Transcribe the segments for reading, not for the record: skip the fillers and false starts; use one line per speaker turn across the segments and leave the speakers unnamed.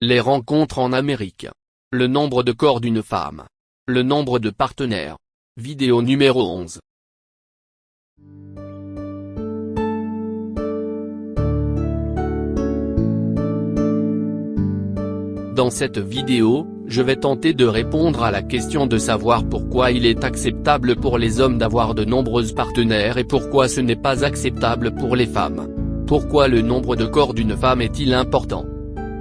Les rencontres en Amérique. Le nombre de corps d'une femme. Le nombre de partenaires. Vidéo numéro 11. Dans cette vidéo, je vais tenter de répondre à la question de savoir pourquoi il est acceptable pour les hommes d'avoir de nombreuses partenaires et pourquoi ce n'est pas acceptable pour les femmes. Pourquoi le nombre de corps d'une femme est-il important?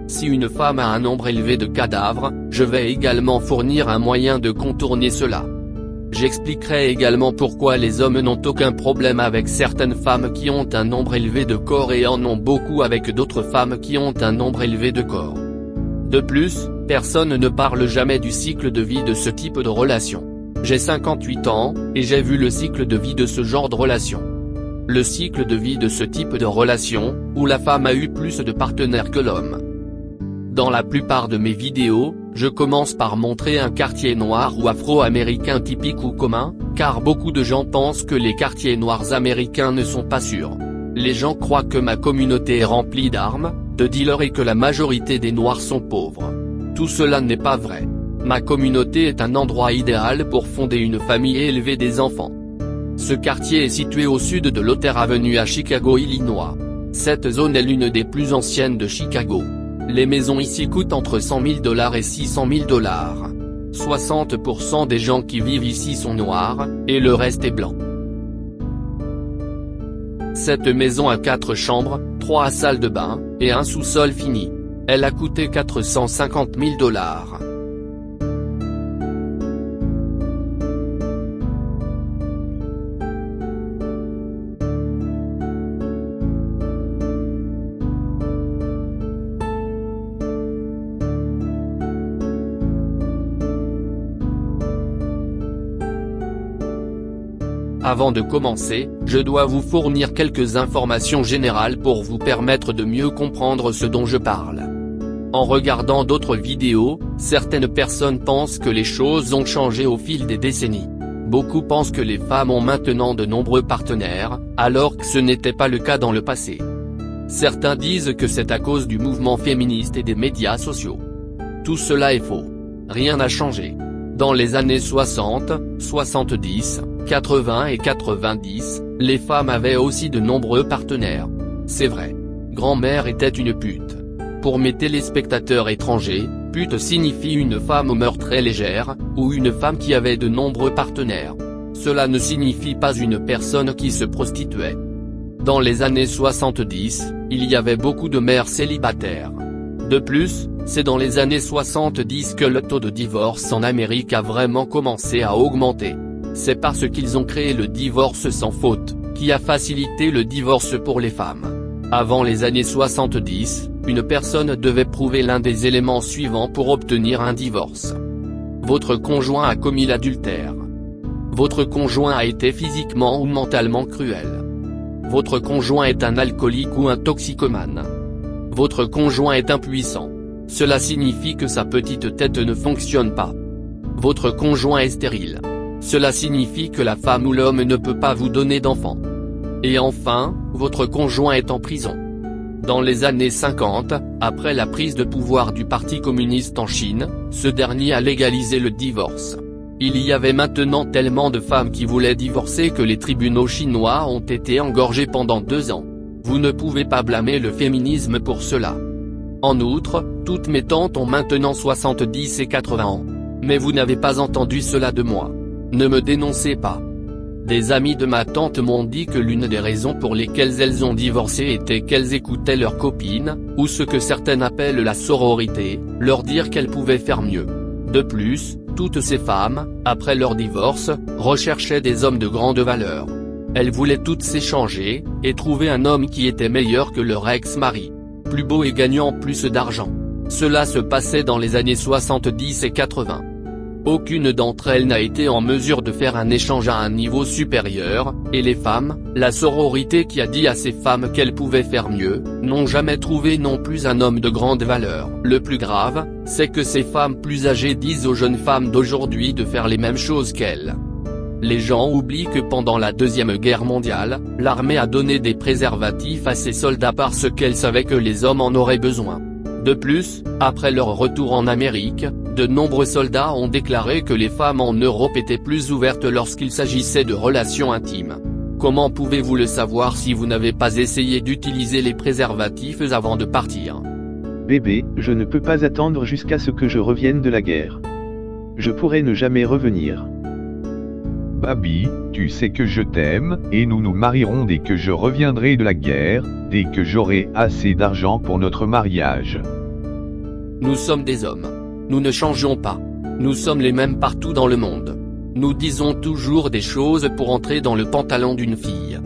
Si une femme a un nombre élevé de cadavres, je vais également fournir un moyen de contourner cela. J'expliquerai également pourquoi les hommes n'ont aucun problème avec certaines femmes qui ont un nombre élevé de corps et en ont beaucoup avec d'autres femmes qui ont un nombre élevé de corps. De plus, personne ne parle jamais du cycle de vie de ce type de relation. J'ai 58 ans, et j'ai vu le cycle de vie de ce genre de relation. Le cycle de vie de ce type de relation, où la femme a eu plus de partenaires que l'homme. Dans la plupart de mes vidéos, je commence par montrer un quartier noir ou afro-américain typique ou commun, car beaucoup de gens pensent que les quartiers noirs américains ne sont pas sûrs. Les gens croient que ma communauté est remplie d'armes, de dealers et que la majorité des noirs sont pauvres. Tout cela n'est pas vrai. Ma communauté est un endroit idéal pour fonder une famille et élever des enfants. Ce quartier est situé au sud de Lothair Avenue à Chicago, Illinois. Cette zone est l'une des plus anciennes de Chicago. Les maisons ici coûtent entre $100 000 et $600 000. 60% des gens qui vivent ici sont noirs, et le reste est blanc. Cette maison a 4 chambres, 3 salles de bain, et un sous-sol fini. Elle a coûté $450 000. Avant de commencer, je dois vous fournir quelques informations générales pour vous permettre de mieux comprendre ce dont je parle. En regardant d'autres vidéos, certaines personnes pensent que les choses ont changé au fil des décennies. Beaucoup pensent que les femmes ont maintenant de nombreux partenaires, alors que ce n'était pas le cas dans le passé. Certains disent que c'est à cause du mouvement féministe et des médias sociaux. Tout cela est faux. Rien n'a changé. Dans les années 60, 70, 80 et 90, les femmes avaient aussi de nombreux partenaires. C'est vrai. Grand-mère était une pute. Pour mes téléspectateurs étrangers, pute signifie une femme au mœurs très légères, ou une femme qui avait de nombreux partenaires. Cela ne signifie pas une personne qui se prostituait. Dans les années 70, il y avait beaucoup de mères célibataires. De plus, c'est dans les années 70 que le taux de divorce en Amérique a vraiment commencé à augmenter. C'est parce qu'ils ont créé le divorce sans faute, qui a facilité le divorce pour les femmes. Avant les années 70, une personne devait prouver l'un des éléments suivants pour obtenir un divorce. Votre conjoint a commis l'adultère. Votre conjoint a été physiquement ou mentalement cruel. Votre conjoint est un alcoolique ou un toxicomane. Votre conjoint est impuissant. Cela signifie que sa petite tête ne fonctionne pas. Votre conjoint est stérile. Cela signifie que la femme ou l'homme ne peut pas vous donner d'enfants. Et enfin, votre conjoint est en prison. Dans les années 50, après la prise de pouvoir du Parti communiste en Chine, ce dernier a légalisé le divorce. Il y avait maintenant tellement de femmes qui voulaient divorcer que les tribunaux chinois ont été engorgés pendant 2 ans. Vous ne pouvez pas blâmer le féminisme pour cela. En outre, toutes mes tantes ont maintenant 70 et 80 ans. Mais vous n'avez pas entendu cela de moi. Ne me dénoncez pas. Des amis de ma tante m'ont dit que l'une des raisons pour lesquelles elles ont divorcé était qu'elles écoutaient leurs copines, ou ce que certaines appellent la sororité, leur dire qu'elles pouvaient faire mieux. De plus, toutes ces femmes, après leur divorce, recherchaient des hommes de grande valeur. Elles voulaient toutes s'échanger, et trouver un homme qui était meilleur que leur ex-mari. Plus beau et gagnant plus d'argent. Cela se passait dans les années 70 et 80. Aucune d'entre elles n'a été en mesure de faire un échange à un niveau supérieur, et les femmes, la sororité qui a dit à ces femmes qu'elles pouvaient faire mieux, n'ont jamais trouvé non plus un homme de grande valeur. Le plus grave, c'est que ces femmes plus âgées disent aux jeunes femmes d'aujourd'hui de faire les mêmes choses qu'elles. Les gens oublient que pendant la Deuxième Guerre mondiale, l'armée a donné des préservatifs à ses soldats parce qu'elle savait que les hommes en auraient besoin. De plus, après leur retour en Amérique, de nombreux soldats ont déclaré que les femmes en Europe étaient plus ouvertes lorsqu'il s'agissait de relations intimes. Comment pouvez-vous le savoir si vous n'avez pas essayé d'utiliser les préservatifs avant de partir?
Bébé, je ne peux pas attendre jusqu'à ce que je revienne de la guerre. Je pourrais ne jamais revenir.
Baby, tu sais que je t'aime, et nous nous marierons dès que je reviendrai de la guerre, dès que j'aurai assez d'argent pour notre mariage.
Nous sommes des hommes. Nous ne changeons pas. Nous sommes les mêmes partout dans le monde. Nous disons toujours des choses pour entrer dans le pantalon d'une fille.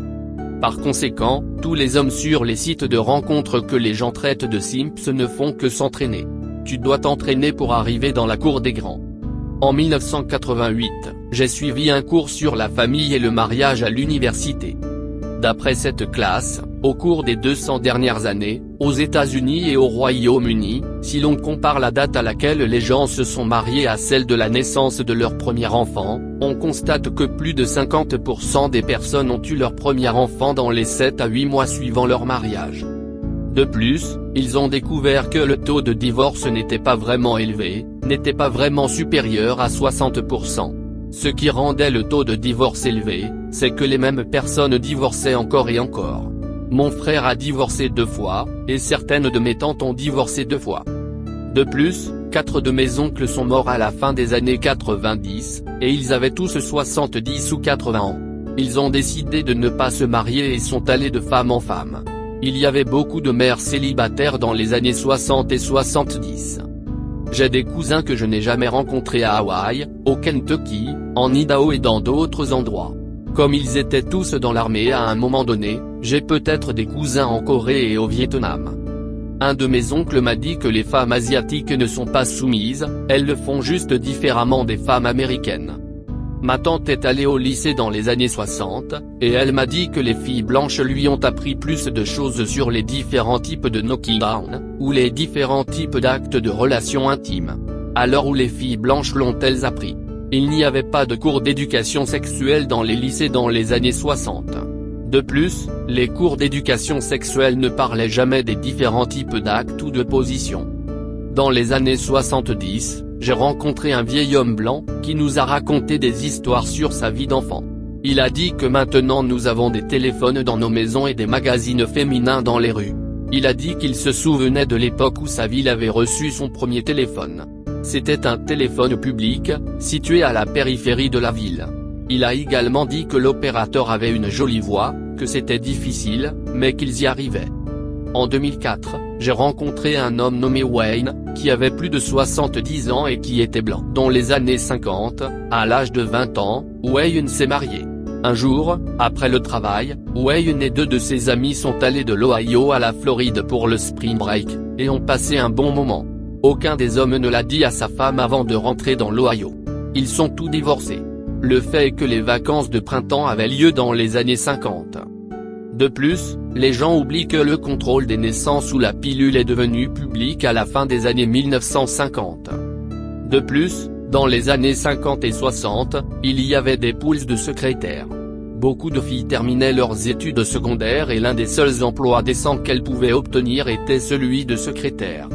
Par conséquent, tous les hommes sur les sites de rencontres que les gens traitent de simps ne font que s'entraîner. Tu dois t'entraîner pour arriver dans la cour des grands. En 1988, j'ai suivi un cours sur la famille et le mariage à l'université. D'après cette classe, au cours des 200 dernières années, aux États-Unis et au Royaume-Uni, si l'on compare la date à laquelle les gens se sont mariés à celle de la naissance de leur premier enfant, on constate que plus de 50% des personnes ont eu leur premier enfant dans les 7 à 8 mois suivant leur mariage. De plus, ils ont découvert que le taux de divorce n'était pas vraiment élevé, n'était pas vraiment supérieur à 60%. Ce qui rendait le taux de divorce élevé, c'est que les mêmes personnes divorçaient encore et encore. Mon frère a divorcé 2 fois, et certaines de mes tantes ont divorcé 2 fois. De plus, 4 de mes oncles sont morts à la fin des années 90, et ils avaient tous 70 ou 80 ans. Ils ont décidé de ne pas se marier et sont allés de femme en femme. Il y avait beaucoup de mères célibataires dans les années 60 et 70. J'ai des cousins que je n'ai jamais rencontrés à Hawaï, au Kentucky, en Idaho et dans d'autres endroits. Comme ils étaient tous dans l'armée à un moment donné, j'ai peut-être des cousins en Corée et au Vietnam. Un de mes oncles m'a dit que les femmes asiatiques ne sont pas soumises, elles le font juste différemment des femmes américaines. Ma tante est allée au lycée dans les années 60, et elle m'a dit que les filles blanches lui ont appris plus de choses sur les différents types de knocking down, ou les différents types d'actes de relations intimes. Alors où les filles blanches l'ont-elles appris? Il n'y avait pas de cours d'éducation sexuelle dans les lycées dans les années 60. De plus, les cours d'éducation sexuelle ne parlaient jamais des différents types d'actes ou de positions. Dans les années 70, j'ai rencontré un vieil homme blanc, qui nous a raconté des histoires sur sa vie d'enfant. Il a dit que maintenant nous avons des téléphones dans nos maisons et des magazines féminins dans les rues. Il a dit qu'il se souvenait de l'époque où sa ville avait reçu son premier téléphone. C'était un téléphone public, situé à la périphérie de la ville. Il a également dit que l'opérateur avait une jolie voix, que c'était difficile, mais qu'ils y arrivaient. En 2004, j'ai rencontré un homme nommé Wayne, qui avait plus de 70 ans et qui était blanc. Dans les années 50, à l'âge de 20 ans, Wayne s'est marié. Un jour, après le travail, Wayne et 2 de ses amis sont allés de l'Ohio à la Floride pour le spring break, et ont passé un bon moment. Aucun des hommes ne l'a dit à sa femme avant de rentrer dans l'Ohio. Ils sont tous divorcés. Le fait est que les vacances de printemps avaient lieu dans les années 50. De plus, les gens oublient que le contrôle des naissances ou la pilule est devenu public à la fin des années 1950. De plus, dans les années 50 et 60, il y avait des poules de secrétaires. Beaucoup de filles terminaient leurs études secondaires et l'un des seuls emplois décents qu'elles pouvaient obtenir était celui de secrétaire.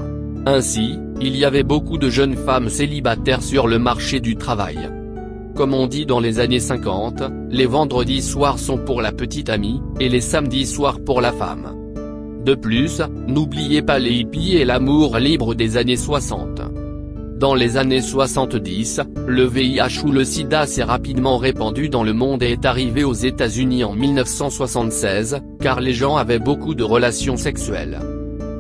Ainsi, il y avait beaucoup de jeunes femmes célibataires sur le marché du travail. Comme on dit dans les années 50, les vendredis soirs sont pour la petite amie, et les samedis soirs pour la femme. De plus, n'oubliez pas les hippies et l'amour libre des années 60. Dans les années 70, le VIH ou le sida s'est rapidement répandu dans le monde et est arrivé aux États-Unis en 1976, car les gens avaient beaucoup de relations sexuelles.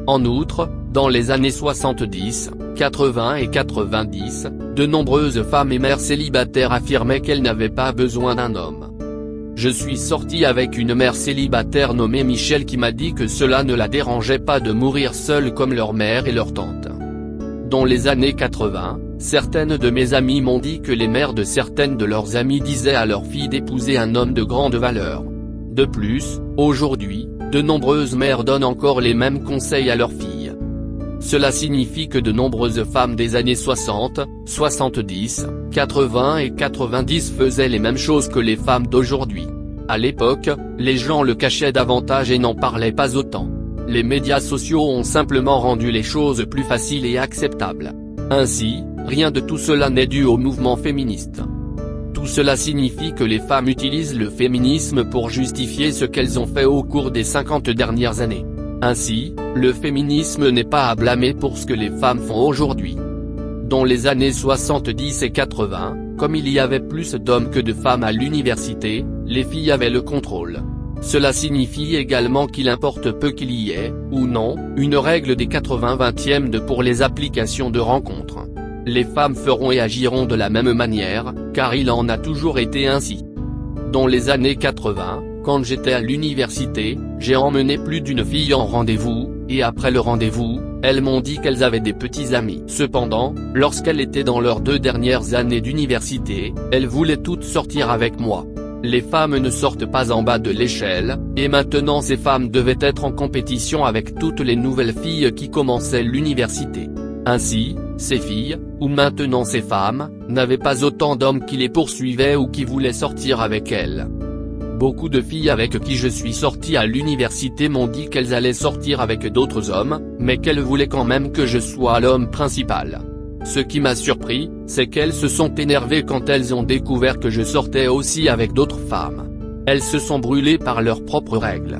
En outre, dans les années 70, 80 et 90, de nombreuses femmes et mères célibataires affirmaient qu'elles n'avaient pas besoin d'un homme. Je suis sorti avec une mère célibataire nommée Michelle qui m'a dit que cela ne la dérangeait pas de mourir seule comme leur mère et leur tante. Dans les années 80, certaines de mes amies m'ont dit que les mères de certaines de leurs amies disaient à leurs filles d'épouser un homme de grande valeur. De plus, aujourd'hui, de nombreuses mères donnent encore les mêmes conseils à leurs filles. Cela signifie que de nombreuses femmes des années 60, 70, 80 et 90 faisaient les mêmes choses que les femmes d'aujourd'hui. À l'époque, les gens le cachaient davantage et n'en parlaient pas autant. Les médias sociaux ont simplement rendu les choses plus faciles et acceptables. Ainsi, rien de tout cela n'est dû au mouvement féministe. Tout cela signifie que les femmes utilisent le féminisme pour justifier ce qu'elles ont fait au cours des 50 dernières années. Ainsi, le féminisme n'est pas à blâmer pour ce que les femmes font aujourd'hui. Dans les années 70 et 80, comme il y avait plus d'hommes que de femmes à l'université, les filles avaient le contrôle. Cela signifie également qu'il importe peu qu'il y ait, ou non, une règle des 80-20e pour les applications de rencontres. Les femmes feront et agiront de la même manière, car il en a toujours été ainsi. Dans les années 80, quand j'étais à l'université, j'ai emmené plus d'une fille en rendez-vous, et après le rendez-vous, elles m'ont dit qu'elles avaient des petits amis. Cependant, lorsqu'elles étaient dans leurs 2 dernières années d'université, elles voulaient toutes sortir avec moi. Les femmes ne sortent pas en bas de l'échelle, et maintenant ces femmes devaient être en compétition avec toutes les nouvelles filles qui commençaient l'université. Ainsi, ces filles, ou maintenant ces femmes, n'avaient pas autant d'hommes qui les poursuivaient ou qui voulaient sortir avec elles. Beaucoup de filles avec qui je suis sorti à l'université m'ont dit qu'elles allaient sortir avec d'autres hommes, mais qu'elles voulaient quand même que je sois l'homme principal. Ce qui m'a surpris, c'est qu'elles se sont énervées quand elles ont découvert que je sortais aussi avec d'autres femmes. Elles se sont brûlées par leurs propres règles.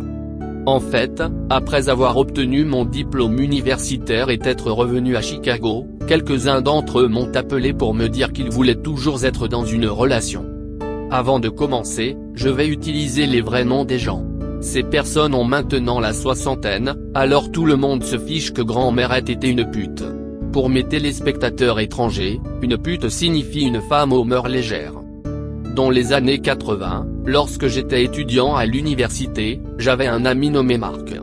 En fait, après avoir obtenu mon diplôme universitaire et être revenu à Chicago, quelques-uns d'entre eux m'ont appelé pour me dire qu'ils voulaient toujours être dans une relation. Avant de commencer, je vais utiliser les vrais noms des gens. Ces personnes ont maintenant la soixantaine, alors tout le monde se fiche que grand-mère ait été une pute. Pour mes téléspectateurs étrangers, une pute signifie une femme aux mœurs légères. Dans les années 80, lorsque j'étais étudiant à l'université, j'avais un ami nommé Marc.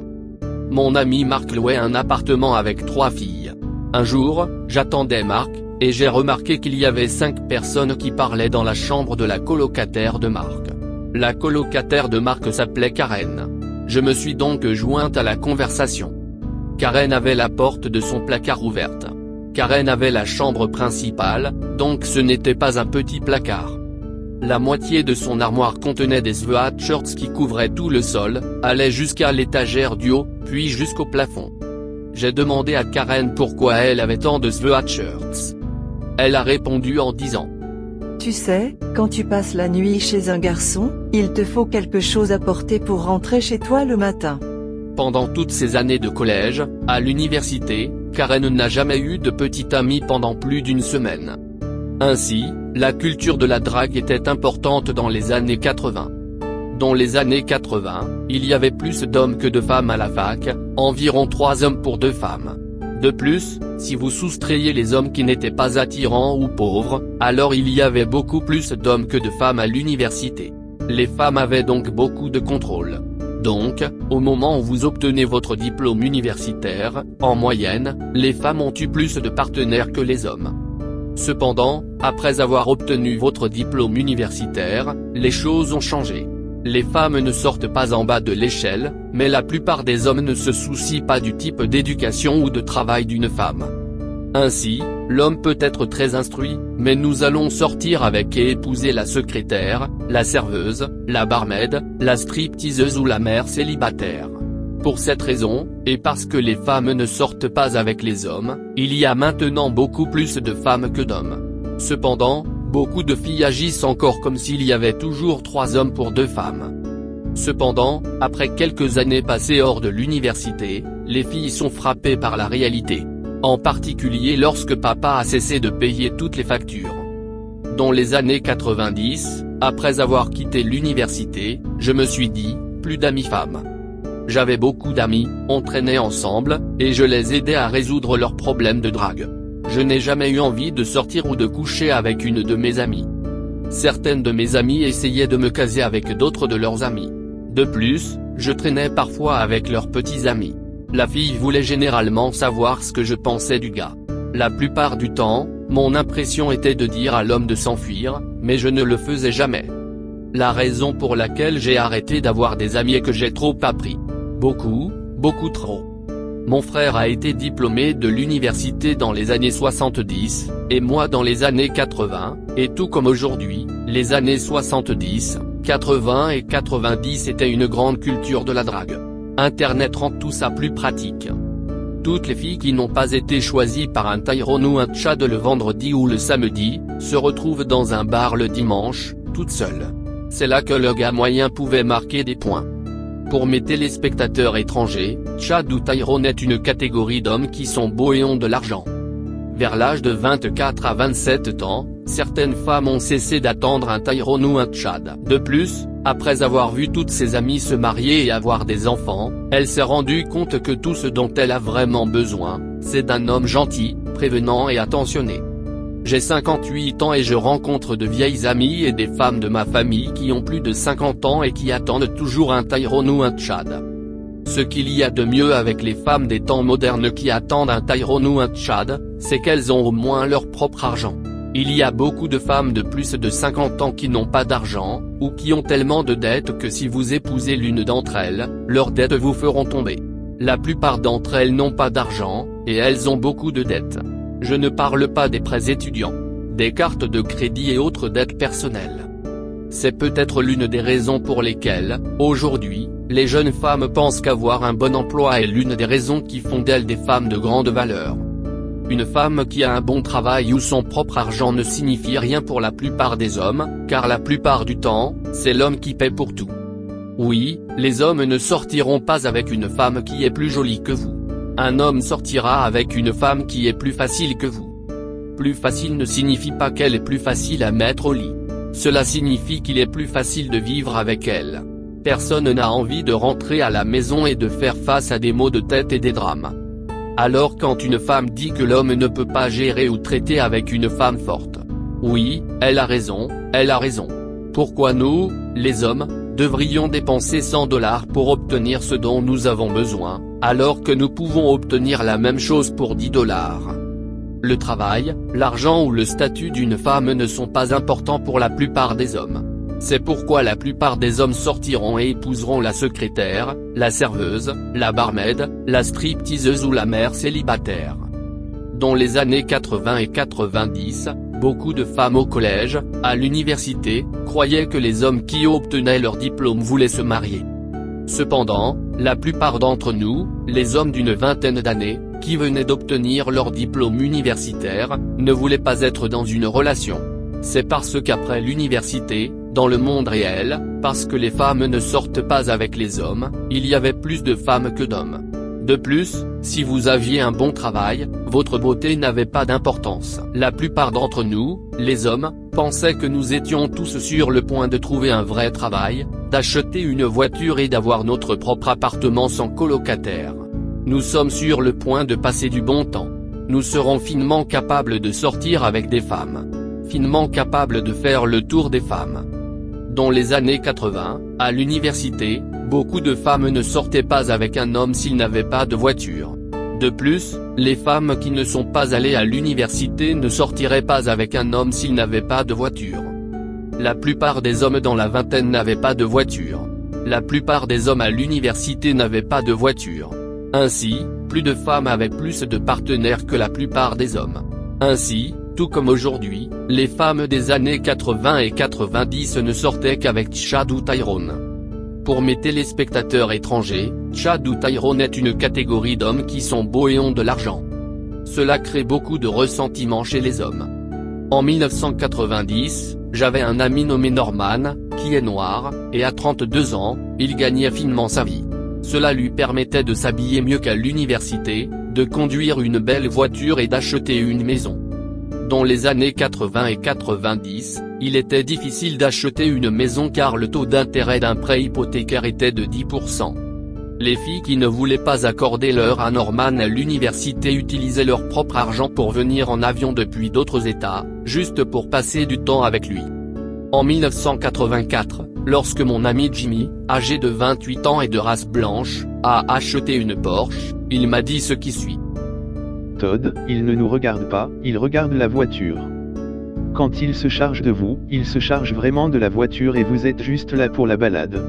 Mon ami Marc louait un appartement avec 3 filles. Un jour, j'attendais Marc, et j'ai remarqué qu'il y avait 5 personnes qui parlaient dans la chambre de la colocataire de Marc. La colocataire de Marc s'appelait Karen. Je me suis donc jointe à la conversation. Karen avait la porte de son placard ouverte. Karen avait la chambre principale, donc ce n'était pas un petit placard. La moitié de son armoire contenait des sweatshirts qui couvraient tout le sol, allaient jusqu'à l'étagère du haut, puis jusqu'au plafond. J'ai demandé à Karen pourquoi elle avait tant de sweatshirts. Elle a répondu en disant:
Tu sais, quand tu passes la nuit chez un garçon, il te faut quelque chose à porter pour rentrer chez toi le matin.
Pendant toutes ces années de collège, à l'université, Karen n'a jamais eu de petite amie pendant plus d'une semaine. Ainsi, la culture de la drague était importante dans les années 80. Dans les années 80, il y avait plus d'hommes que de femmes à la fac, environ 3 hommes pour 2 femmes. De plus, si vous soustrayez les hommes qui n'étaient pas attirants ou pauvres, alors il y avait beaucoup plus d'hommes que de femmes à l'université. Les femmes avaient donc beaucoup de contrôle. Donc, au moment où vous obtenez votre diplôme universitaire, en moyenne, les femmes ont eu plus de partenaires que les hommes. Cependant, après avoir obtenu votre diplôme universitaire, les choses ont changé. Les femmes ne sortent pas en bas de l'échelle, mais la plupart des hommes ne se soucient pas du type d'éducation ou de travail d'une femme. Ainsi, l'homme peut être très instruit, mais nous allons sortir avec et épouser la secrétaire, la serveuse, la barmaid, la stripteaseuse ou la mère célibataire. Pour cette raison, et parce que les femmes ne sortent pas avec les hommes, il y a maintenant beaucoup plus de femmes que d'hommes. Cependant, beaucoup de filles agissent encore comme s'il y avait toujours 3 hommes pour 2 femmes. Cependant, après quelques années passées hors de l'université, les filles sont frappées par la réalité. En particulier lorsque papa a cessé de payer toutes les factures. Dans les années 90, après avoir quitté l'université, je me suis dit, plus d'amis femmes. J'avais beaucoup d'amis, on traînait ensemble, et je les aidais à résoudre leurs problèmes de drague. Je n'ai jamais eu envie de sortir ou de coucher avec une de mes amies. Certaines de mes amies essayaient de me caser avec d'autres de leurs amis. De plus, je traînais parfois avec leurs petits amis. La fille voulait généralement savoir ce que je pensais du gars. La plupart du temps, mon impression était de dire à l'homme de s'enfuir, mais je ne le faisais jamais. La raison pour laquelle j'ai arrêté d'avoir des amis est que j'ai trop appris. Beaucoup trop. Mon frère a été diplômé de l'université dans les années 70, et moi dans les années 80, et tout comme aujourd'hui, les années 70, 80 et 90 étaient une grande culture de la drague. Internet rend tout ça plus pratique. Toutes les filles qui n'ont pas été choisies par un Tyrone ou un Chad le vendredi ou le samedi, se retrouvent dans un bar le dimanche, toutes seules. C'est là que le gars moyen pouvait marquer des points. Pour mes téléspectateurs étrangers, Chad ou Tyrone est une catégorie d'hommes qui sont beaux et ont de l'argent. Vers l'âge de 24 à 27 ans, certaines femmes ont cessé d'attendre un Tyrone ou un Chad. De plus, après avoir vu toutes ses amies se marier et avoir des enfants, elle s'est rendue compte que tout ce dont elle a vraiment besoin, c'est d'un homme gentil, prévenant et attentionné. J'ai 58 ans et je rencontre de vieilles amies et des femmes de ma famille qui ont plus de 50 ans et qui attendent toujours un Tyrone ou un Chad. Ce qu'il y a de mieux avec les femmes des temps modernes qui attendent un Tyrone ou un Chad, c'est qu'elles ont au moins leur propre argent. Il y a beaucoup de femmes de plus de 50 ans qui n'ont pas d'argent, ou qui ont tellement de dettes que si vous épousez l'une d'entre elles, leurs dettes vous feront tomber. La plupart d'entre elles n'ont pas d'argent, et elles ont beaucoup de dettes. Je ne parle pas des prêts étudiants, des cartes de crédit et autres dettes personnelles. C'est peut-être l'une des raisons pour lesquelles, aujourd'hui, les jeunes femmes pensent qu'avoir un bon emploi est l'une des raisons qui font d'elles des femmes de grande valeur. Une femme qui a un bon travail ou son propre argent ne signifie rien pour la plupart des hommes, car la plupart du temps, c'est l'homme qui paie pour tout. Oui, les hommes ne sortiront pas avec une femme qui est plus jolie que vous. Un homme sortira avec une femme qui est plus facile que vous. Plus facile ne signifie pas qu'elle est plus facile à mettre au lit. Cela signifie qu'il est plus facile de vivre avec elle. Personne n'a envie de rentrer à la maison et de faire face à des maux de tête et des drames. Alors quand une femme dit que l'homme ne peut pas gérer ou traiter avec une femme forte. Oui, elle a raison, elle a raison. Pourquoi nous, les hommes, devrions dépenser 100 $ pour obtenir ce dont nous avons besoin, alors que nous pouvons obtenir la même chose pour 10 $? Le travail, l'argent ou le statut d'une femme ne sont pas importants pour la plupart des hommes. C'est pourquoi la plupart des hommes sortiront et épouseront la secrétaire, la serveuse, la barmaid, la stripteaseuse ou la mère célibataire. Dans les années 80 et 90, beaucoup de femmes au collège, à l'université, croyaient que les hommes qui obtenaient leur diplôme voulaient se marier. Cependant, la plupart d'entre nous, les hommes d'une vingtaine d'années, qui venaient d'obtenir leur diplôme universitaire, ne voulaient pas être dans une relation. C'est parce qu'après l'université, dans le monde réel, parce que les femmes ne sortent pas avec les hommes, il y avait plus de femmes que d'hommes. De plus, si vous aviez un bon travail, votre beauté n'avait pas d'importance. La plupart d'entre nous, les hommes, pensaient que nous étions tous sur le point de trouver un vrai travail, d'acheter une voiture et d'avoir notre propre appartement sans colocataire. Nous sommes sur le point de passer du bon temps. Nous serons finement capables de sortir avec des femmes. Finement capables de faire le tour des femmes. Dans les années 80, à l'université, beaucoup de femmes ne sortaient pas avec un homme s'ils n'avaient pas de voiture. De plus, les femmes qui ne sont pas allées à l'université ne sortiraient pas avec un homme s'ils n'avaient pas de voiture. La plupart des hommes dans la vingtaine n'avaient pas de voiture. La plupart des hommes à l'université n'avaient pas de voiture. Ainsi, plus de femmes avaient plus de partenaires que la plupart des hommes. Ainsi, tout comme aujourd'hui, les femmes des années 80 et 90 ne sortaient qu'avec Chad ou Tyrone. Pour mes téléspectateurs étrangers, Chad ou Tyrone est une catégorie d'hommes qui sont beaux et ont de l'argent. Cela crée beaucoup de ressentiment chez les hommes. En 1990, j'avais un ami nommé Norman, qui est noir, et à 32 ans, il gagnait finement sa vie. Cela lui permettait de s'habiller mieux qu'à l'université, de conduire une belle voiture et d'acheter une maison. Dans les années 80 et 90, il était difficile d'acheter une maison car le taux d'intérêt d'un prêt hypothécaire était de 10%. Les filles qui ne voulaient pas accorder l'heure à Norman à l'université utilisaient leur propre argent pour venir en avion depuis d'autres États, juste pour passer du temps avec lui. En 1984, lorsque mon ami Jimmy, âgé de 28 ans et de race blanche, a acheté une Porsche, il m'a dit ce qui suit.
Todd, il ne nous regarde pas, il regarde la voiture. Quand il se charge de vous, il se charge vraiment de la voiture et vous êtes juste là pour la balade.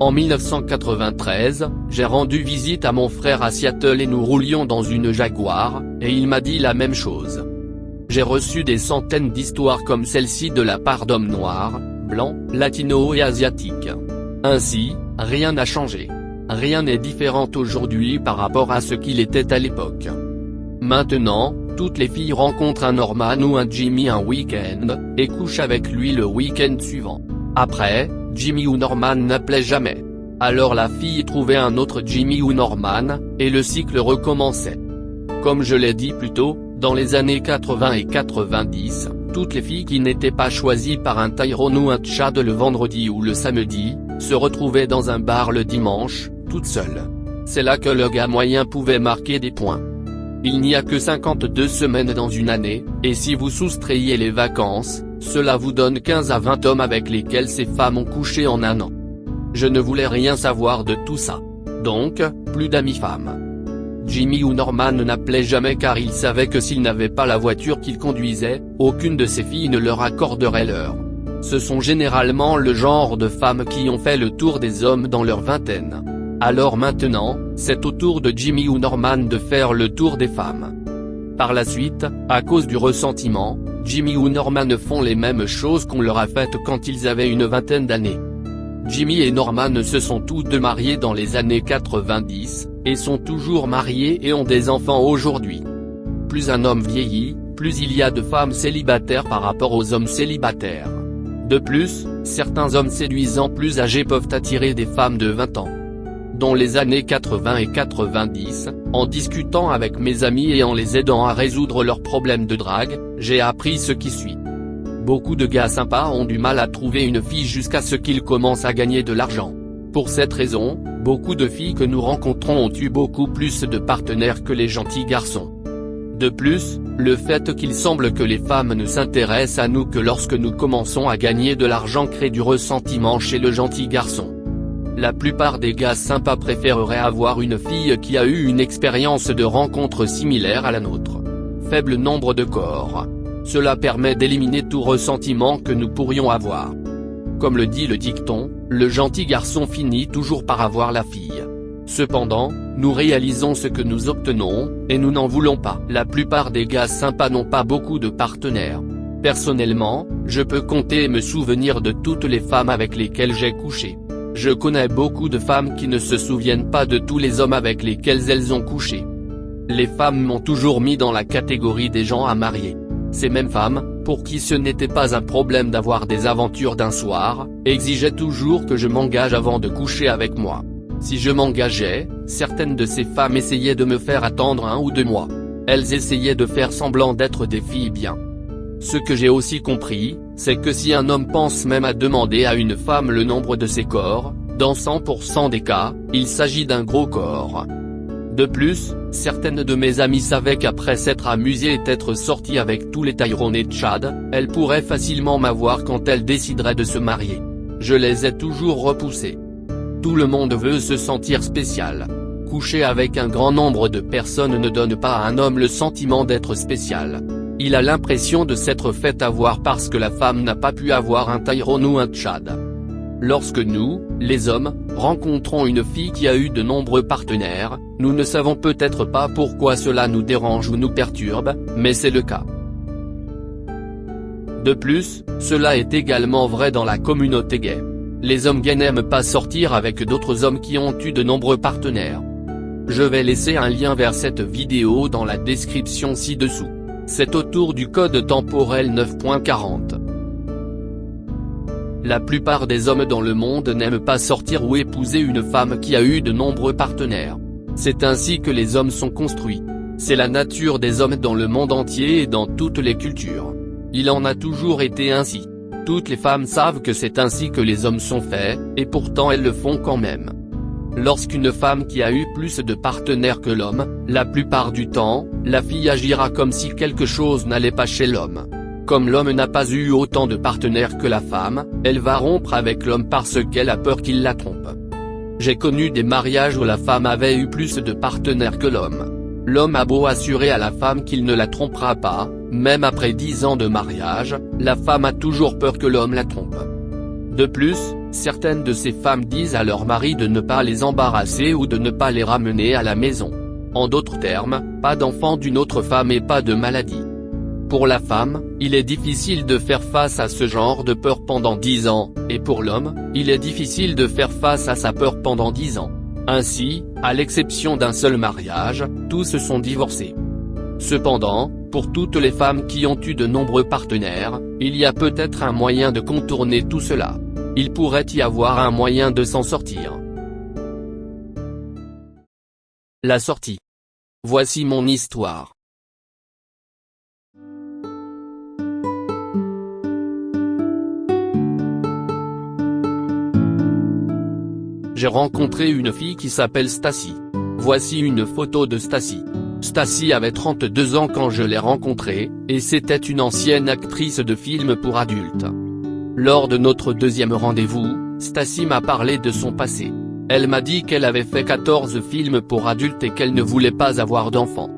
En 1993, j'ai rendu visite à mon frère à Seattle et nous roulions dans une Jaguar, et il m'a dit la même chose. J'ai reçu des centaines d'histoires comme celle-ci de la part d'hommes noirs, blancs, latinos et asiatiques. Ainsi, rien n'a changé. Rien n'est différent aujourd'hui par rapport à ce qu'il était à l'époque. Maintenant, toutes les filles rencontrent un Norman ou un Jimmy un week-end, et couchent avec lui le week-end suivant. Après, Jimmy ou Norman n'appelait jamais. Alors la fille trouvait un autre Jimmy ou Norman, et le cycle recommençait. Comme je l'ai dit plus tôt, dans les années 80 et 90, toutes les filles qui n'étaient pas choisies par un Tyrone ou un Chad le vendredi ou le samedi, se retrouvaient dans un bar le dimanche, toutes seules. C'est là que le gars moyen pouvait marquer des points. Il n'y a que 52 semaines dans une année, et si vous soustrayez les vacances, cela vous donne 15 à 20 hommes avec lesquels ces femmes ont couché en un an. Je ne voulais rien savoir de tout ça. Donc, plus d'amis femmes. Jimmy ou Norman n'appelaient jamais car ils savaient que s'ils n'avaient pas la voiture qu'ils conduisaient, aucune de ces filles ne leur accorderait l'heure. Ce sont généralement le genre de femmes qui ont fait le tour des hommes dans leur vingtaine. Alors maintenant, c'est au tour de Jimmy ou Norman de faire le tour des femmes. Par la suite, à cause du ressentiment, Jimmy ou Norman font les mêmes choses qu'on leur a faites quand ils avaient une vingtaine d'années. Jimmy et Norman se sont tous deux mariés dans les années 90, et sont toujours mariés et ont des enfants aujourd'hui. Plus un homme vieillit, plus il y a de femmes célibataires par rapport aux hommes célibataires. De plus, certains hommes séduisants plus âgés peuvent attirer des femmes de 20 ans. Dans les années 80 et 90, en discutant avec mes amis et en les aidant à résoudre leurs problèmes de drague, j'ai appris ce qui suit. Beaucoup de gars sympas ont du mal à trouver une fille jusqu'à ce qu'ils commencent à gagner de l'argent. Pour cette raison, beaucoup de filles que nous rencontrons ont eu beaucoup plus de partenaires que les gentils garçons. De plus, le fait qu'il semble que les femmes ne s'intéressent à nous que lorsque nous commençons à gagner de l'argent crée du ressentiment chez le gentil garçon. La plupart des gars sympas préféreraient avoir une fille qui a eu une expérience de rencontre similaire à la nôtre. Faible nombre de corps. Cela permet d'éliminer tout ressentiment que nous pourrions avoir. Comme le dit le dicton, le gentil garçon finit toujours par avoir la fille. Cependant, nous réalisons ce que nous obtenons, et nous n'en voulons pas. La plupart des gars sympas n'ont pas beaucoup de partenaires. Personnellement, je peux compter et me souvenir de toutes les femmes avec lesquelles j'ai couché. Je connais beaucoup de femmes qui ne se souviennent pas de tous les hommes avec lesquels elles ont couché. Les femmes m'ont toujours mis dans la catégorie des gens à marier. Ces mêmes femmes, pour qui ce n'était pas un problème d'avoir des aventures d'un soir, exigeaient toujours que je m'engage avant de coucher avec moi. Si je m'engageais, certaines de ces femmes essayaient de me faire attendre 1 ou 2 mois. Elles essayaient de faire semblant d'être des filles bien. Ce que j'ai aussi compris, c'est que si un homme pense même à demander à une femme le nombre de ses corps, dans 100% des cas, il s'agit d'un gros corps. De plus, certaines de mes amies savaient qu'après s'être amusées et être sorties avec tous les Tyrone et Chad, elles pourraient facilement m'avoir quand elles décideraient de se marier. Je les ai toujours repoussées. Tout le monde veut se sentir spécial. Coucher avec un grand nombre de personnes ne donne pas à un homme le sentiment d'être spécial. Il a l'impression de s'être fait avoir parce que la femme n'a pas pu avoir un Tyrone ou un Chad. Lorsque nous, les hommes, rencontrons une fille qui a eu de nombreux partenaires, nous ne savons peut-être pas pourquoi cela nous dérange ou nous perturbe, mais c'est le cas. De plus, cela est également vrai dans la communauté gay. Les hommes gays n'aiment pas sortir avec d'autres hommes qui ont eu de nombreux partenaires. Je vais laisser un lien vers cette vidéo dans la description ci-dessous. C'est autour du code temporel 9.40. La plupart des hommes dans le monde n'aiment pas sortir ou épouser une femme qui a eu de nombreux partenaires. C'est ainsi que les hommes sont construits. C'est la nature des hommes dans le monde entier et dans toutes les cultures. Il en a toujours été ainsi. Toutes les femmes savent que c'est ainsi que les hommes sont faits, et pourtant elles le font quand même. Lorsqu'une femme qui a eu plus de partenaires que l'homme, la plupart du temps, la fille agira comme si quelque chose n'allait pas chez l'homme. Comme l'homme n'a pas eu autant de partenaires que la femme, elle va rompre avec l'homme parce qu'elle a peur qu'il la trompe. J'ai connu des mariages où la femme avait eu plus de partenaires que l'homme. L'homme a beau assurer à la femme qu'il ne la trompera pas, même après 10 ans de mariage, la femme a toujours peur que l'homme la trompe. De plus, certaines de ces femmes disent à leur mari de ne pas les embarrasser ou de ne pas les ramener à la maison. En d'autres termes, pas d'enfant d'une autre femme et pas de maladie. Pour la femme, il est difficile de faire face à ce genre de peur pendant 10 ans, et pour l'homme, il est difficile de faire face à sa peur pendant 10 ans. Ainsi, à l'exception d'un seul mariage, tous se sont divorcés. Cependant, pour toutes les femmes qui ont eu de nombreux partenaires, il y a peut-être un moyen de contourner tout cela. Il pourrait y avoir un moyen de s'en sortir. La sortie. Voici mon histoire. J'ai rencontré une fille qui s'appelle Stacy. Voici une photo de Stacy. Stacy avait 32 ans quand je l'ai rencontrée, et c'était une ancienne actrice de films pour adultes. Lors de notre deuxième rendez-vous, Stacy m'a parlé de son passé. Elle m'a dit qu'elle avait fait 14 films pour adultes et qu'elle ne voulait pas avoir d'enfants.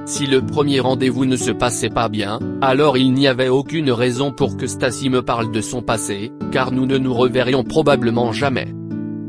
Si le premier rendez-vous ne se passait pas bien, alors il n'y avait aucune raison pour que Stacy me parle de son passé, car nous ne nous reverrions probablement jamais.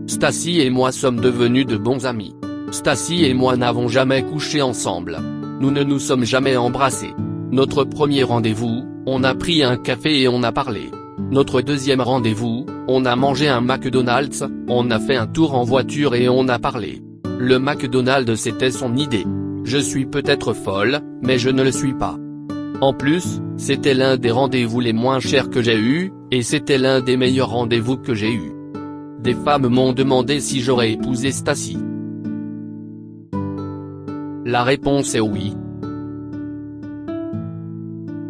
Stacy et moi sommes devenus de bons amis. Stacy et moi n'avons jamais couché ensemble. Nous ne nous sommes jamais embrassés. Notre premier rendez-vous, on a pris un café et on a parlé. Notre deuxième rendez-vous, on a mangé un McDonald's, on a fait un tour en voiture et on a parlé. Le McDonald's c'était son idée. Je suis peut-être folle, mais je ne le suis pas. En plus, c'était l'un des rendez-vous les moins chers que j'ai eus, et c'était l'un des meilleurs rendez-vous que j'ai eus. Des femmes m'ont demandé si j'aurais épousé Stacy. La réponse est oui.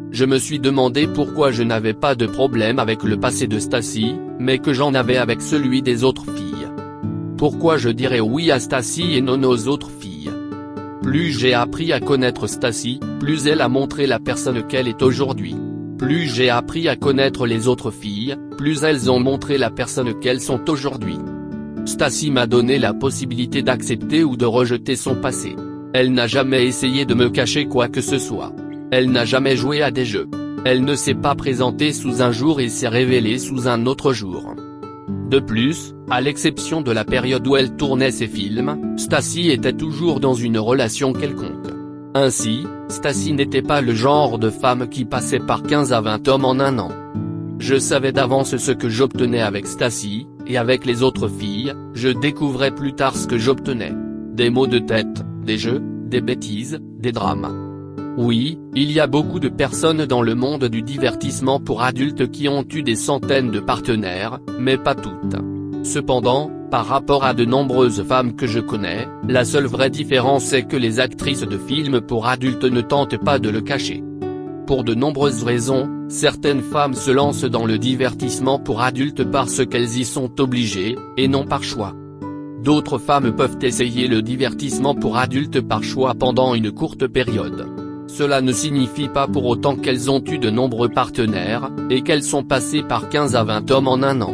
Je me suis demandé pourquoi je n'avais pas de problème avec le passé de Stacy, mais que j'en avais avec celui des autres filles. Pourquoi je dirais oui à Stacy et non aux autres filles? Plus j'ai appris à connaître Stacy, plus elle a montré la personne qu'elle est aujourd'hui. Plus j'ai appris à connaître les autres filles, plus elles ont montré la personne qu'elles sont aujourd'hui. Stacy m'a donné la possibilité d'accepter ou de rejeter son passé. Elle n'a jamais essayé de me cacher quoi que ce soit. Elle n'a jamais joué à des jeux. Elle ne s'est pas présentée sous un jour et s'est révélée sous un autre jour. De plus, à l'exception de la période où elle tournait ses films, Stacy était toujours dans une relation quelconque. Ainsi, Stacy n'était pas le genre de femme qui passait par 15 à 20 hommes en un an. Je savais d'avance ce que j'obtenais avec Stacy, et avec les autres filles, je découvrais plus tard ce que j'obtenais. Des maux de tête, des jeux, des bêtises, des drames. Oui, il y a beaucoup de personnes dans le monde du divertissement pour adultes qui ont eu des centaines de partenaires, mais pas toutes. Cependant, par rapport à de nombreuses femmes que je connais, la seule vraie différence est que les actrices de films pour adultes ne tentent pas de le cacher. Pour de nombreuses raisons, certaines femmes se lancent dans le divertissement pour adultes parce qu'elles y sont obligées, et non par choix. D'autres femmes peuvent essayer le divertissement pour adultes par choix pendant une courte période. Cela ne signifie pas pour autant qu'elles ont eu de nombreux partenaires, et qu'elles sont passées par 15 à 20 hommes en un an.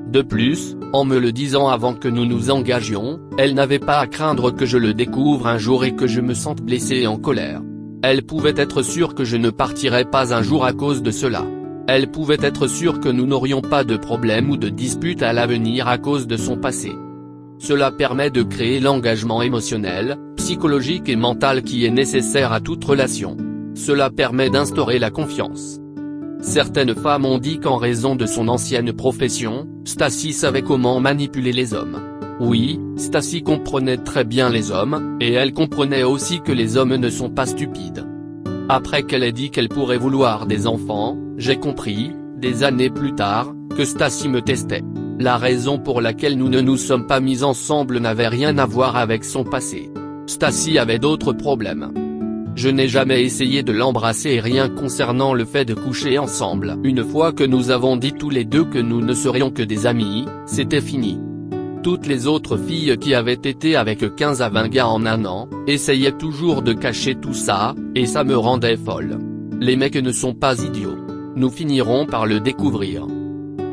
De plus, en me le disant avant que nous nous engagions, elle n'avait pas à craindre que je le découvre un jour et que je me sente blessée et en colère. Elle pouvait être sûre que je ne partirais pas un jour à cause de cela. Elle pouvait être sûre que nous n'aurions pas de problème ou de dispute à l'avenir à cause de son passé. Cela permet de créer l'engagement émotionnel, psychologique et mental qui est nécessaire à toute relation. Cela permet d'instaurer la confiance. Certaines femmes ont dit qu'en raison de son ancienne profession, Stacy savait comment manipuler les hommes. Oui, Stacy comprenait très bien les hommes, et elle comprenait aussi que les hommes ne sont pas stupides. Après qu'elle ait dit qu'elle pourrait vouloir des enfants, j'ai compris, des années plus tard, que Stacy me testait. La raison pour laquelle nous ne nous sommes pas mis ensemble n'avait rien à voir avec son passé. Stacy avait d'autres problèmes. Je n'ai jamais essayé de l'embrasser et rien concernant le fait de coucher ensemble. Une fois que nous avons dit tous les deux que nous ne serions que des amis, c'était fini. Toutes les autres filles qui avaient été avec 15 à 20 gars en un an, essayaient toujours de cacher tout ça, et ça me rendait folle. Les mecs ne sont pas idiots. Nous finirons par le découvrir.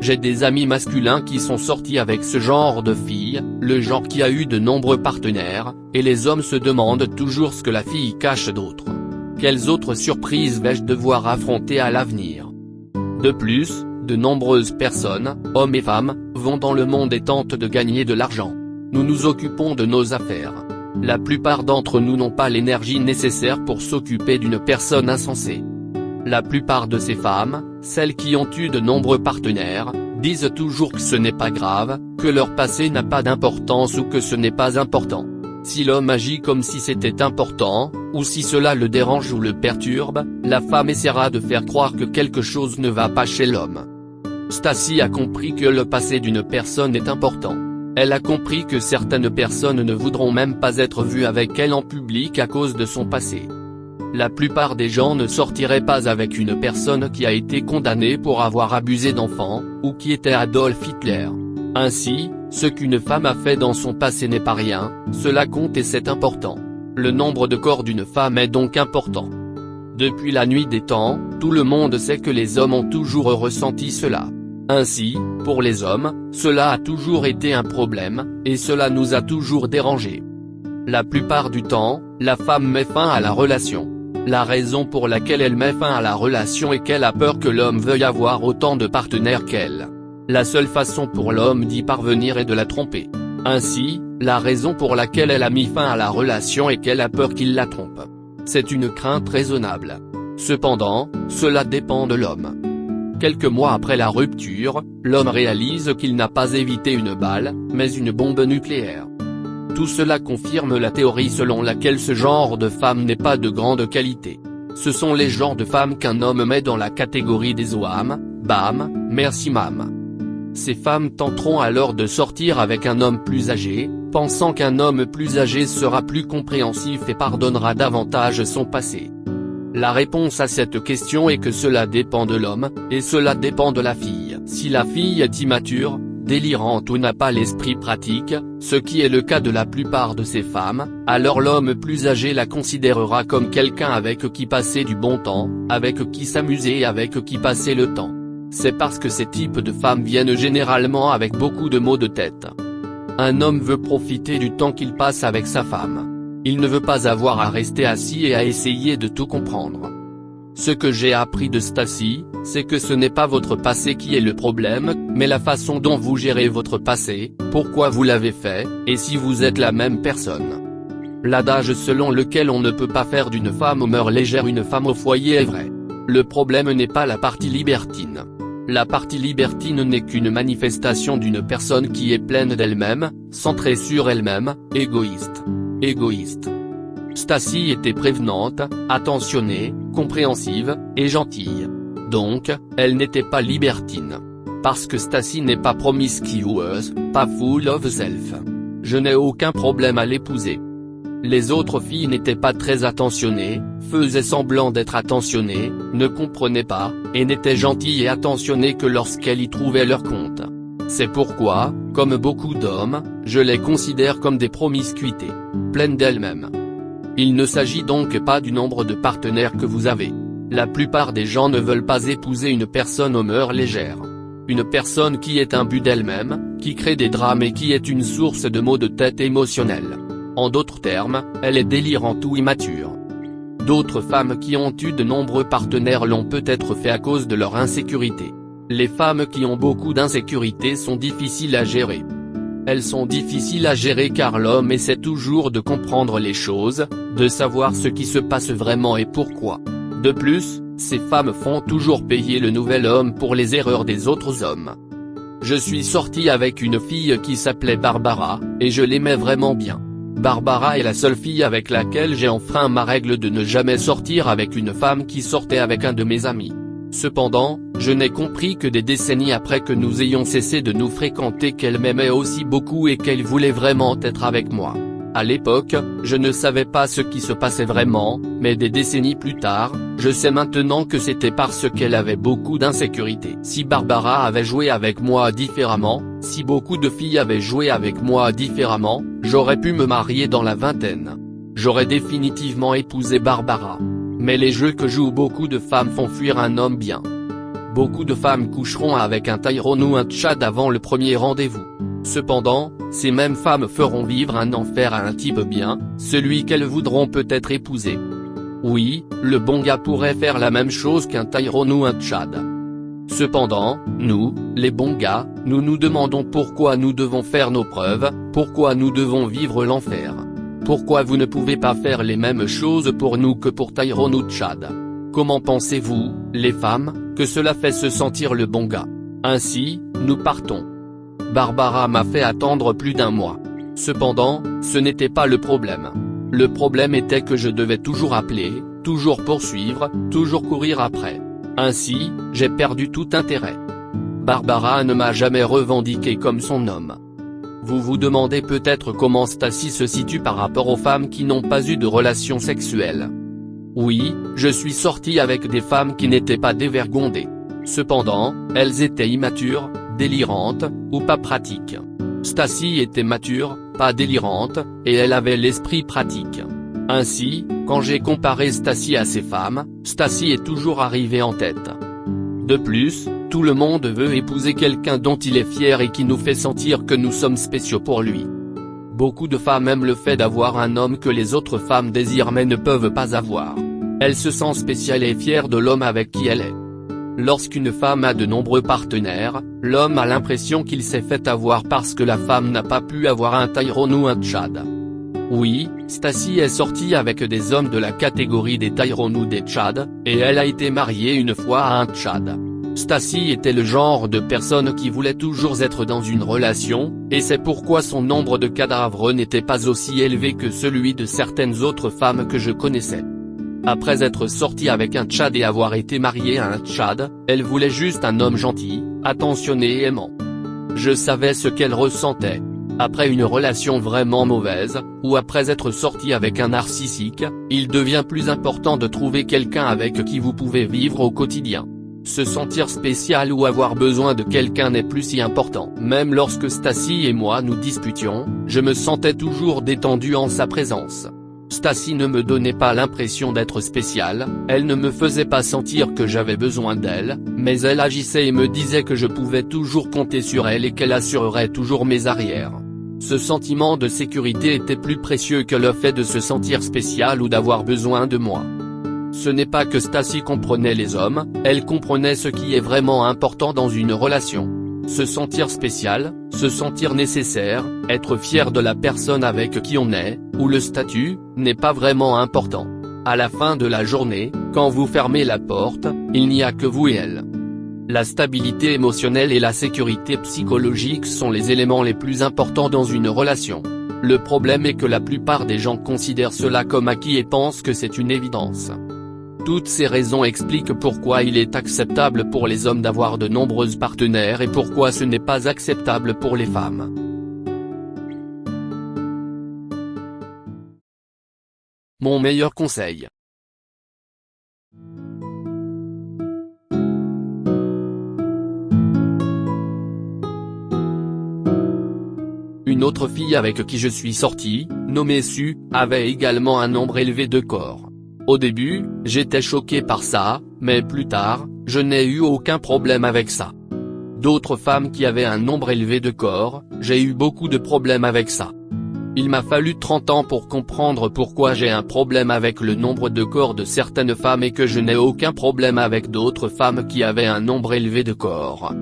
J'ai des amis masculins qui sont sortis avec ce genre de filles, le genre qui a eu de nombreux partenaires, et les hommes se demandent toujours ce que la fille cache d'autre. Quelles autres surprises vais-je devoir affronter à l'avenir? De plus, de nombreuses personnes, hommes et femmes, vont dans le monde et tentent de gagner de l'argent. Nous nous occupons de nos affaires. La plupart d'entre nous n'ont pas l'énergie nécessaire pour s'occuper d'une personne insensée. La plupart de ces femmes, celles qui ont eu de nombreux partenaires, disent toujours que ce n'est pas grave, que leur passé n'a pas d'importance ou que ce n'est pas important. Si l'homme agit comme si c'était important, ou si cela le dérange ou le perturbe, la femme essaiera de faire croire que quelque chose ne va pas chez l'homme. Stacy a compris que le passé d'une personne est important. Elle a compris que certaines personnes ne voudront même pas être vues avec elle en public à cause de son passé. La plupart des gens ne sortiraient pas avec une personne qui a été condamnée pour avoir abusé d'enfants, ou qui était Adolf Hitler. Ainsi, ce qu'une femme a fait dans son passé n'est pas rien, cela compte et c'est important. Le nombre de corps d'une femme est donc important. Depuis la nuit des temps, tout le monde sait que les hommes ont toujours ressenti cela. Ainsi, pour les hommes, cela a toujours été un problème, et cela nous a toujours dérangés. La plupart du temps, la femme met fin à la relation. La raison pour laquelle elle met fin à la relation est qu'elle a peur que l'homme veuille avoir autant de partenaires qu'elle. La seule façon pour l'homme d'y parvenir est de la tromper. Ainsi, la raison pour laquelle elle a mis fin à la relation est qu'elle a peur qu'il la trompe. C'est une crainte raisonnable. Cependant, cela dépend de l'homme. Quelques mois après la rupture, l'homme réalise qu'il n'a pas évité une balle, mais une bombe nucléaire. Tout cela confirme la théorie selon laquelle ce genre de femme n'est pas de grande qualité. Ce sont les genres de femmes qu'un homme met dans la catégorie des OAM, bam, merci mam. Ces femmes tenteront alors de sortir avec un homme plus âgé, pensant qu'un homme plus âgé sera plus compréhensif et pardonnera davantage son passé. La réponse à cette question est que cela dépend de l'homme, et cela dépend de la fille. Si la fille est immature, délirante ou n'a pas l'esprit pratique, ce qui est le cas de la plupart de ces femmes, alors l'homme plus âgé la considérera comme quelqu'un avec qui passer du bon temps, avec qui s'amuser et avec qui passer le temps. C'est parce que ces types de femmes viennent généralement avec beaucoup de maux de tête. Un homme veut profiter du temps qu'il passe avec sa femme. Il ne veut pas avoir à rester assis et à essayer de tout comprendre. Ce que j'ai appris de Stacy, c'est que ce n'est pas votre passé qui est le problème, mais la façon dont vous gérez votre passé, pourquoi vous l'avez fait, et si vous êtes la même personne. L'adage selon lequel on ne peut pas faire d'une femme aux mœurs légères une femme au foyer est vrai. Le problème n'est pas la partie libertine. La partie libertine n'est qu'une manifestation d'une personne qui est pleine d'elle-même, centrée sur elle-même, égoïste. Stacy était prévenante, attentionnée, compréhensive, et gentille. Donc, elle n'était pas libertine. Parce que Stacy n'est pas promiscuous, pas full of self. Je n'ai aucun problème à l'épouser. Les autres filles n'étaient pas très attentionnées, faisaient semblant d'être attentionnées, ne comprenaient pas, et n'étaient gentilles et attentionnées que lorsqu'elles y trouvaient leur compte. C'est pourquoi, comme beaucoup d'hommes, je les considère comme des promiscuités, pleines d'elles-mêmes. Il ne s'agit donc pas du nombre de partenaires que vous avez. La plupart des gens ne veulent pas épouser une personne aux mœurs légères. Une personne qui est imbue d'elle-même, qui crée des drames et qui est une source de maux de tête émotionnels. En d'autres termes, elle est délirante ou immature. D'autres femmes qui ont eu de nombreux partenaires l'ont peut-être fait à cause de leur insécurité. Les femmes qui ont beaucoup d'insécurité sont difficiles à gérer. Elles sont difficiles à gérer car l'homme essaie toujours de comprendre les choses, de savoir ce qui se passe vraiment et pourquoi. De plus, ces femmes font toujours payer le nouvel homme pour les erreurs des autres hommes. Je suis sorti avec une fille qui s'appelait Barbara, et je l'aimais vraiment bien. Barbara est la seule fille avec laquelle j'ai enfreint ma règle de ne jamais sortir avec une femme qui sortait avec un de mes amis. Cependant, je n'ai compris que des décennies après que nous ayons cessé de nous fréquenter qu'elle m'aimait aussi beaucoup et qu'elle voulait vraiment être avec moi. À l'époque, je ne savais pas ce qui se passait vraiment, mais des décennies plus tard, je sais maintenant que c'était parce qu'elle avait beaucoup d'insécurité. Si Barbara avait joué avec moi différemment, si beaucoup de filles avaient joué avec moi différemment, j'aurais pu me marier dans la vingtaine. J'aurais définitivement épousé Barbara. Mais les jeux que jouent beaucoup de femmes font fuir un homme bien. Beaucoup de femmes coucheront avec un Tyrone ou un Tchad avant le premier rendez-vous. Cependant, ces mêmes femmes feront vivre un enfer à un type bien, celui qu'elles voudront peut-être épouser. Oui, le bon gars pourrait faire la même chose qu'un Tyrone ou un Tchad. Cependant, nous, les bons gars, nous nous demandons pourquoi nous devons faire nos preuves, pourquoi nous devons vivre l'enfer. Pourquoi vous ne pouvez pas faire les mêmes choses pour nous que pour Tyrone ou Tchad? Comment pensez-vous, les femmes, que cela fait se sentir le bon gars? Ainsi, Nous partons. Barbara m'a fait attendre plus d'1 mois. Cependant, ce n'était pas le problème. Le problème était que je devais toujours appeler, toujours poursuivre, toujours courir après. Ainsi, j'ai perdu tout intérêt. Barbara ne m'a jamais revendiqué comme son homme. Vous vous demandez peut-être comment Stacy se situe par rapport aux femmes qui n'ont pas eu de relations sexuelles. Oui, je suis sorti avec des femmes qui n'étaient pas dévergondées. Cependant, elles étaient immatures, délirantes, ou pas pratiques. Stacy était mature, pas délirante, et elle avait l'esprit pratique. Ainsi, quand j'ai comparé Stacy à ces femmes, Stacy est toujours arrivée en tête. De plus, tout le monde veut épouser quelqu'un dont il est fier et qui nous fait sentir que nous sommes spéciaux pour lui. Beaucoup de femmes aiment le fait d'avoir un homme que les autres femmes désirent mais ne peuvent pas avoir. Elle se sent spéciale et fière de l'homme avec qui elle est. Lorsqu'une femme a de nombreux partenaires, l'homme a l'impression qu'il s'est fait avoir parce que la femme n'a pas pu avoir un Tyrone ou un Tchad. Oui, Stacy est sortie avec des hommes de la catégorie des Tyrone ou des Tchad, et elle a été mariée une fois à un Tchad. Stacy était le genre de personne qui voulait toujours être dans une relation, et c'est pourquoi son nombre de cadavres n'était pas aussi élevé que celui de certaines autres femmes que je connaissais. Après être sortie avec un Tchad et avoir été mariée à un Tchad, elle voulait juste un homme gentil, attentionné et aimant. Je savais ce qu'elle ressentait. Après une relation vraiment mauvaise, ou après être sortie avec un narcissique, il devient plus important de trouver quelqu'un avec qui vous pouvez vivre au quotidien. Se sentir spécial ou avoir besoin de quelqu'un n'est plus si important. Même lorsque Stacy et moi nous disputions, je me sentais toujours détendu en sa présence. Stacy ne me donnait pas l'impression d'être spéciale, elle ne me faisait pas sentir que j'avais besoin d'elle, mais elle agissait et me disait que je pouvais toujours compter sur elle et qu'elle assurerait toujours mes arrières. Ce sentiment de sécurité était plus précieux que le fait de se sentir spécial ou d'avoir besoin de moi. Ce n'est pas que Stacy comprenait les hommes, elle comprenait ce qui est vraiment important dans une relation. Se sentir spécial, se sentir nécessaire, être fier de la personne avec qui on est, ou le statut, n'est pas vraiment important. À la fin de la journée, quand vous fermez la porte, il n'y a que vous et elle. La stabilité émotionnelle et la sécurité psychologique sont les éléments les plus importants dans une relation. Le problème est que la plupart des gens considèrent cela comme acquis et pensent que c'est une évidence. Toutes ces raisons expliquent pourquoi il est acceptable pour les hommes d'avoir de nombreuses partenaires et pourquoi ce n'est pas acceptable pour les femmes. Mon meilleur conseil. Une autre fille avec qui je suis sorti, nommée Sue, avait également un nombre élevé de corps. Au début, j'étais choqué par ça, mais plus tard, je n'ai eu aucun problème avec ça. D'autres femmes qui avaient un nombre élevé de corps, j'ai eu beaucoup de problèmes avec ça. Il m'a fallu 30 ans pour comprendre pourquoi j'ai un problème avec le nombre de corps de certaines femmes et que je n'ai aucun problème avec d'autres femmes qui avaient un nombre élevé de corps.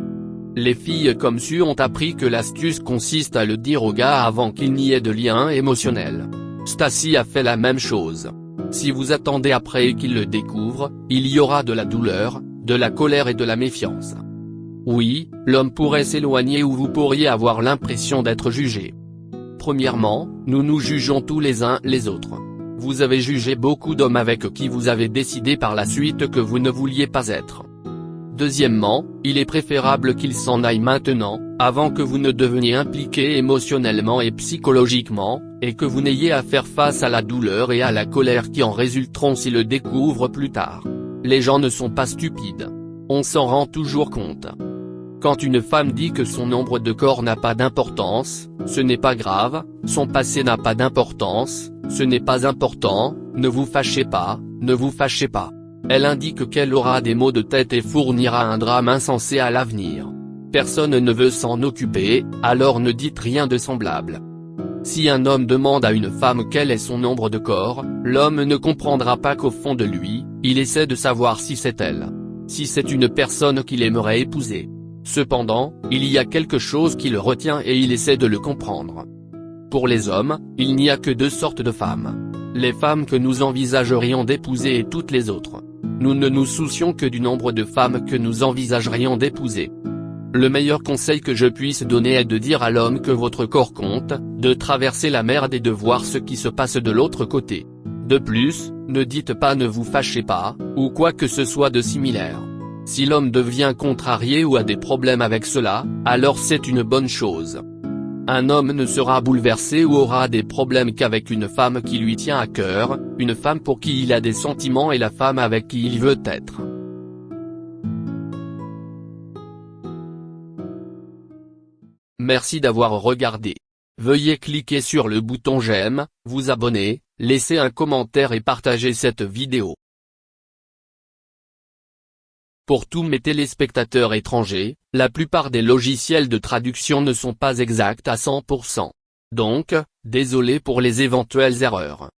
Les filles comme Sue ont appris que l'astuce consiste à le dire au gars avant qu'il n'y ait de lien émotionnel. Stacy a fait la même chose. Si vous attendez après qu'il le découvre, il y aura de la douleur, de la colère et de la méfiance. Oui, l'homme pourrait s'éloigner ou vous pourriez avoir l'impression d'être jugé. Premièrement, nous nous jugeons tous les uns les autres. Vous avez jugé beaucoup d'hommes avec qui vous avez décidé par la suite que vous ne vouliez pas être. Deuxièmement, il est préférable qu'il s'en aille maintenant, avant que vous ne deveniez impliqué émotionnellement et psychologiquement, et que vous n'ayez à faire face à la douleur et à la colère qui en résulteront s'il le découvre plus tard. Les gens ne sont pas stupides. On s'en rend toujours compte. Quand une femme dit que son nombre de corps n'a pas d'importance, ce n'est pas grave, son passé n'a pas d'importance, ce n'est pas important, ne vous fâchez pas, ne vous fâchez pas. Elle indique qu'elle aura des maux de tête et fournira un drame insensé à l'avenir. Personne ne veut s'en occuper, alors ne dites rien de semblable. Si un homme demande à une femme quel est son nombre de corps, l'homme ne comprendra pas qu'au fond de lui, il essaie de savoir si c'est elle. Si c'est une personne qu'il aimerait épouser. Cependant, il y a quelque chose qui le retient et il essaie de le comprendre. Pour les hommes, il n'y a que deux sortes de femmes. Les femmes que nous envisagerions d'épouser et toutes les autres. Nous ne nous soucions que du nombre de femmes que nous envisagerions d'épouser. Le meilleur conseil que je puisse donner est de dire à l'homme que votre corps compte, de traverser la merde et de voir ce qui se passe de l'autre côté. De plus, ne dites pas ne vous fâchez pas, ou quoi que ce soit de similaire. Si l'homme devient contrarié ou a des problèmes avec cela, alors c'est une bonne chose. Un homme ne sera bouleversé ou aura des problèmes qu'avec une femme qui lui tient à cœur, une femme pour qui il a des sentiments et la femme avec qui il veut être. Merci d'avoir regardé. Veuillez cliquer sur le bouton j'aime, vous abonner, laisser un commentaire et partager cette vidéo. Pour tous mes téléspectateurs étrangers, la plupart des logiciels de traduction ne sont pas exacts à 100%. Donc, désolé pour les éventuelles erreurs.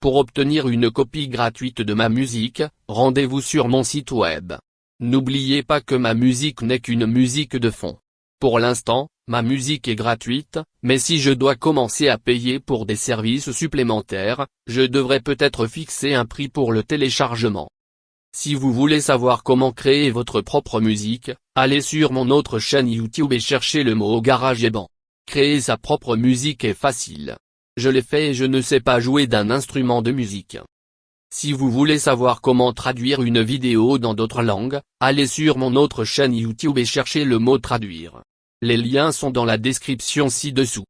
Pour obtenir une copie gratuite de ma musique, rendez-vous sur mon site web. N'oubliez pas que ma musique n'est qu'une musique de fond. Pour l'instant, ma musique est gratuite, mais si je dois commencer à payer pour des services supplémentaires, je devrais peut-être fixer un prix pour le téléchargement. Si vous voulez savoir comment créer votre propre musique, allez sur mon autre chaîne YouTube et cherchez le mot GarageBand. Créer sa propre musique est facile. Je l'ai fait et je ne sais pas jouer d'un instrument de musique. Si vous voulez savoir comment traduire une vidéo dans d'autres langues, allez sur mon autre chaîne YouTube et cherchez le mot traduire. Les liens sont dans la description ci-dessous.